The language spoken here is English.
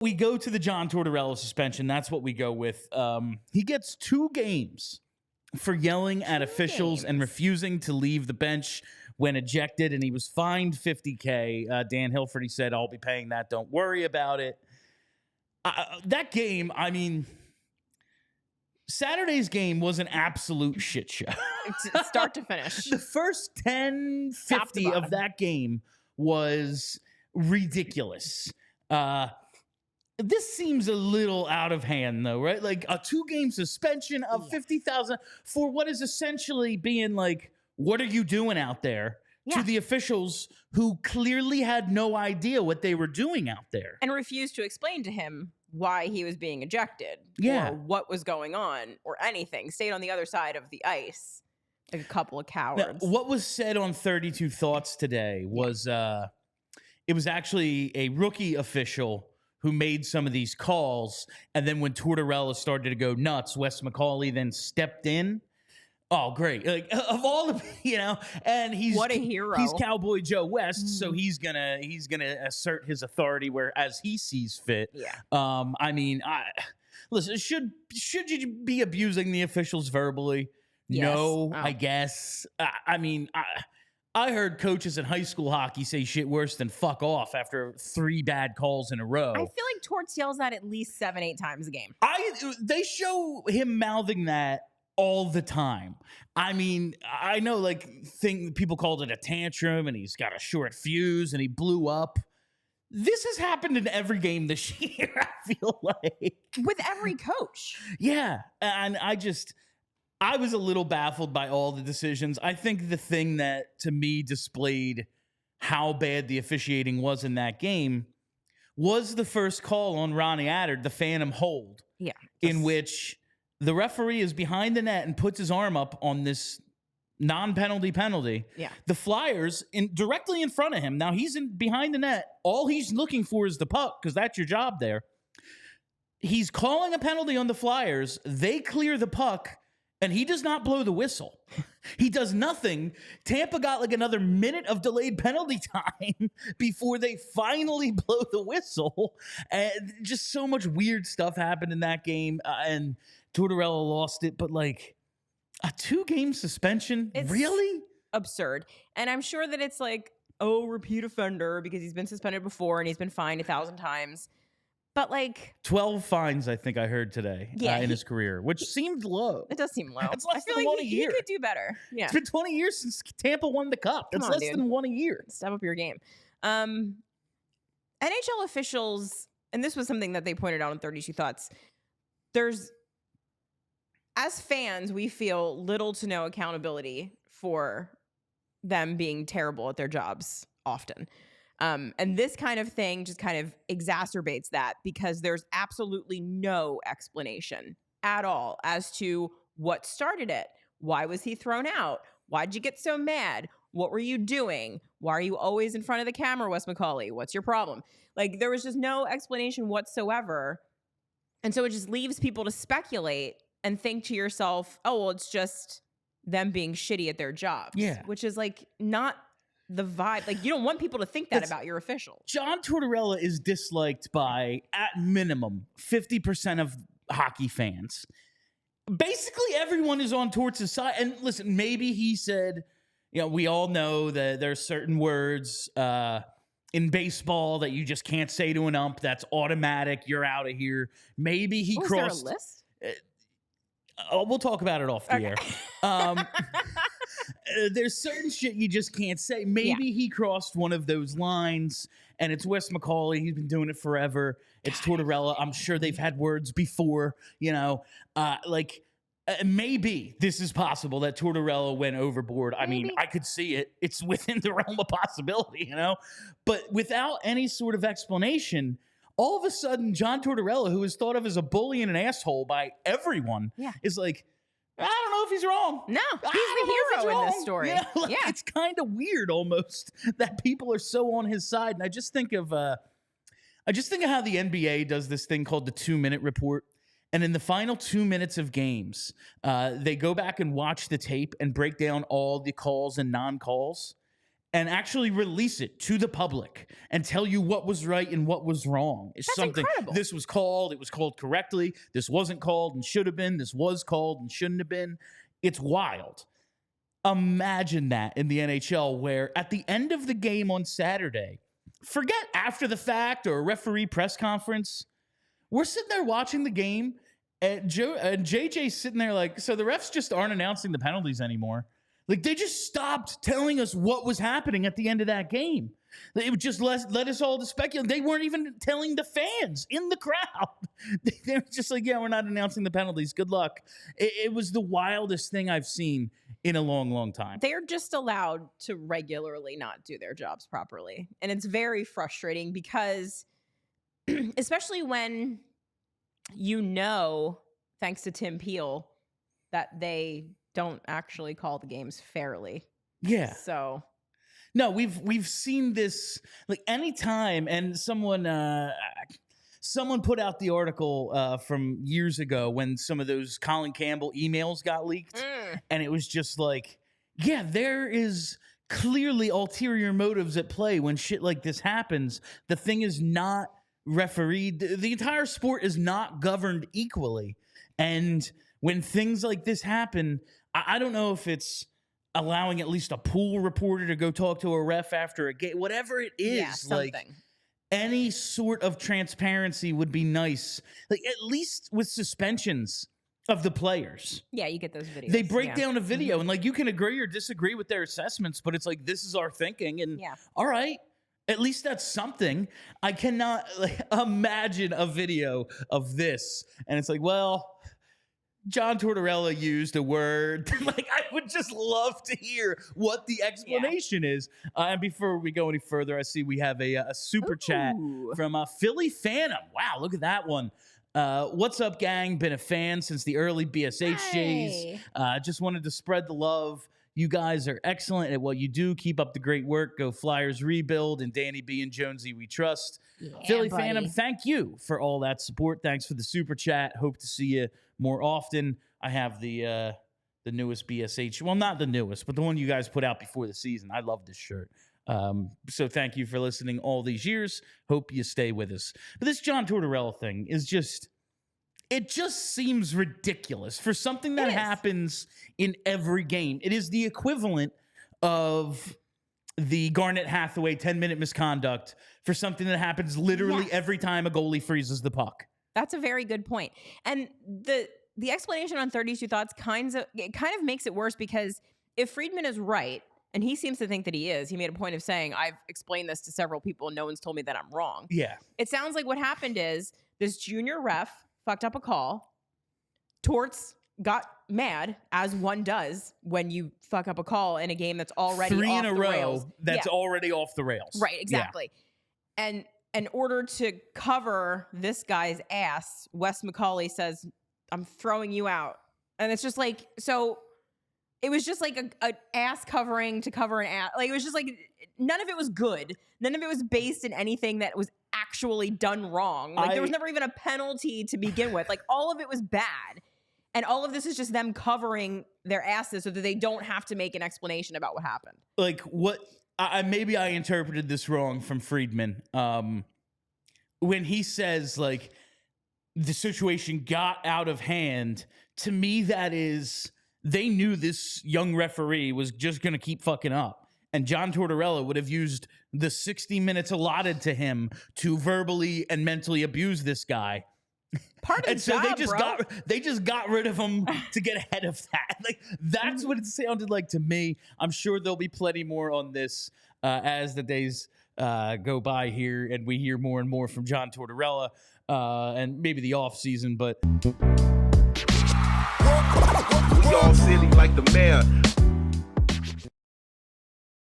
We go to the John Tortorella suspension. That's what we go with. He gets 2 games for yelling at officials and refusing to leave the bench when ejected, and he was fined $50K. Dan Hilferty said, "I'll be paying that. Don't worry about it." That game, I mean, Saturday's game was an absolute shit show. Start to finish. The first 10-50 of that game was ridiculous. This seems a little out of hand, though, right? Like a 2-game suspension of $50,000 for what is essentially being like, what are you doing out there? To the officials who clearly had no idea what they were doing out there. And refused to explain to him why he was being ejected. Yeah. Or what was going on or anything. Stayed on the other side of the ice. Like a couple of cowards. Now, what was said on 32 Thoughts today was it was actually a rookie official who made some of these calls. And then when Tortorella started to go nuts, Wes McCauley then stepped in. Oh, great. Like, of all the, and he's what a hero. He's Cowboy Joe West, so he's gonna assert his authority whereas he sees fit. Yeah. I mean, listen, should you be abusing the officials verbally? Yes. No, I guess. I mean, I heard coaches in high school hockey say shit worse than fuck off after 3 bad calls in a row. I feel like Torts yells that at least 7-8 times a game. They show him mouthing that all the time. I mean, I know people called it a tantrum and he's got a short fuse and he blew up. This has happened in every game this year, I feel like. With every coach. Yeah. And I was a little baffled by all the decisions. I think the thing that, to me, displayed how bad the officiating was in that game was the first call on Ronnie Attard, the phantom hold. Yeah. In which the referee is behind the net and puts his arm up on this non-penalty penalty. Yeah. The Flyers directly in front of him. Now he's behind the net. All he's looking for is the puck because that's your job there. He's calling a penalty on the Flyers. They clear the puck. And he does not blow the whistle. He does nothing. Tampa got like another minute of delayed penalty time before they finally blow the whistle. And just so much weird stuff happened in that game. And Tortorella lost it. But like a 2-game suspension? It's really? Absurd. And I'm sure that it's like, repeat offender because he's been suspended before and he's been fined 1,000 times. But like 12 fines, I think I heard today in his career, which seemed low. It does seem low. It's less I feel than like one a year. He could do better. Yeah. It's been 20 years since Tampa won the cup. It's less than 1 a year. Step up your game. NHL officials, and this was something that they pointed out in 32 Thoughts, as fans, we feel little to no accountability for them being terrible at their jobs often. And this kind of thing just kind of exacerbates that because there's absolutely no explanation at all as to what started it. Why was he thrown out? Why'd you get so mad? What were you doing? Why are you always in front of the camera, Wes McCauley? What's your problem? Like, there was just no explanation whatsoever. And so it just leaves people to speculate and think to yourself, oh, well, it's just them being shitty at their jobs. Yeah. Which is like not the vibe. Like, you don't want people to think that about your officials. John Tortorella is disliked by, at minimum, 50% of hockey fans. Basically, everyone is on Torts' side. And listen, maybe he said, we all know that there are certain words in baseball that you just can't say to an ump. That's automatic. You're out of here. Maybe he crossed. Is there a list? We'll talk about it off the air. There's certain shit you just can't say. Maybe he crossed one of those lines, and it's Wes McCauley. He's been doing it forever. It's Tortorella. I'm sure they've had words before, maybe this is possible that Tortorella went overboard. I mean, I could see it. It's within the realm of possibility, But without any sort of explanation, all of a sudden, John Tortorella, who is thought of as a bully and an asshole by everyone, is like, I don't know if he's wrong. No, he's the hero in this story. It's kind of weird almost that people are so on his side. And I just think of how the NBA does this thing called the 2-minute report. And in the final 2 minutes of games, they go back and watch the tape and break down all the calls and non-calls. and actually release it to the public and tell you what was right and what was wrong. It's That's something. incredible. This was called. It was called correctly. This wasn't called and should have been. This was called and shouldn't have been. It's wild. Imagine that in the NHL, where at the end of the game on Saturday, forget after the fact or a referee press conference, we're sitting there watching the game, and JJ's sitting there like, so the refs just aren't announcing the penalties anymore. Like, they just stopped telling us what was happening at the end of that game. They would just let us all to speculate. They weren't even telling the fans in the crowd. They were just like, yeah, we're not announcing the penalties. Good luck. It was the wildest thing I've seen in a long, long time. They're just allowed to regularly not do their jobs properly. And it's very frustrating because, especially when you know, thanks to Tim Peel, that they don't actually call the games fairly. Yeah. So no, we've seen this like anytime, and someone put out the article from years ago when some of those Colin Campbell emails got leaked, and it was just like, yeah, there is clearly ulterior motives at play when shit like this happens. The thing is not refereed. The entire sport is not governed equally, and when things like this happen, I don't know if it's allowing at least a pool reporter to go talk to a ref after a game, whatever it is. yeah, something. Like, any sort of transparency would be nice. Like, at least with suspensions of the players. Yeah, you get those videos. They break down a video, and like, you can agree or disagree with their assessments, but it's like, this is our thinking, and all right, at least that's something. I cannot imagine a video of this, and it's like, well, John Tortorella used a word. Like, I would just love to hear what the explanation is. And before we go any further, I see we have a super chat from Philly Phantom. Wow, look at that one. What's up, gang? Been a fan since the early BSH days. Just wanted to spread the love. You guys are excellent at what you do. Keep up the great work. Go Flyers rebuild. And Danny B and Jonesy, we trust. Yeah, Philly buddy. Phantom, thank you for all that support. Thanks for the super chat. Hope to see you more often. I have the newest BSH. Well, not the newest, but the one you guys put out before the season. I love this shirt. So thank you for listening all these years. Hope you stay with us. But this John Tortorella thing is just, it just seems ridiculous for something that happens in every game. It is the equivalent of the Garnett Hathaway 10-minute misconduct for something that happens literally every time a goalie freezes the puck. That's a very good point. And the explanation on 32 Thoughts kind of makes it worse, because if Friedman is right, and he seems to think that he is, he made a point of saying, I've explained this to several people and no one's told me that I'm wrong. Yeah. It sounds like what happened is this junior ref fucked up a call. Torts got mad, as one does when you fuck up a call in a game that's already three off in a the row rails. that's already off the rails. Right, exactly. Yeah. And in order to cover this guy's ass, Wes McCauley says, I'm throwing you out. And it's just like, so it was just like a ass covering to cover an ass. Like, it was just like, none of it was good. None of it was based in anything that was actually done wrong. Like, there was never even a penalty to begin with. Like, all of it was bad. And all of this is just them covering their asses so that they don't have to make an explanation about what happened. Like, what, maybe I interpreted this wrong from Friedman. When he says, like, the situation got out of hand, to me, that is, they knew this young referee was just going to keep fucking up. And John Tortorella would have used the 60 minutes allotted to him to verbally and mentally abuse this guy. Part of the and so job, they just got rid of him to get ahead of that. Like, that's what it sounded like to me. I'm sure there'll be plenty more on this as the days go by here, and we hear more and more from John Tortorella and maybe the off season. But we all silly like the mayor.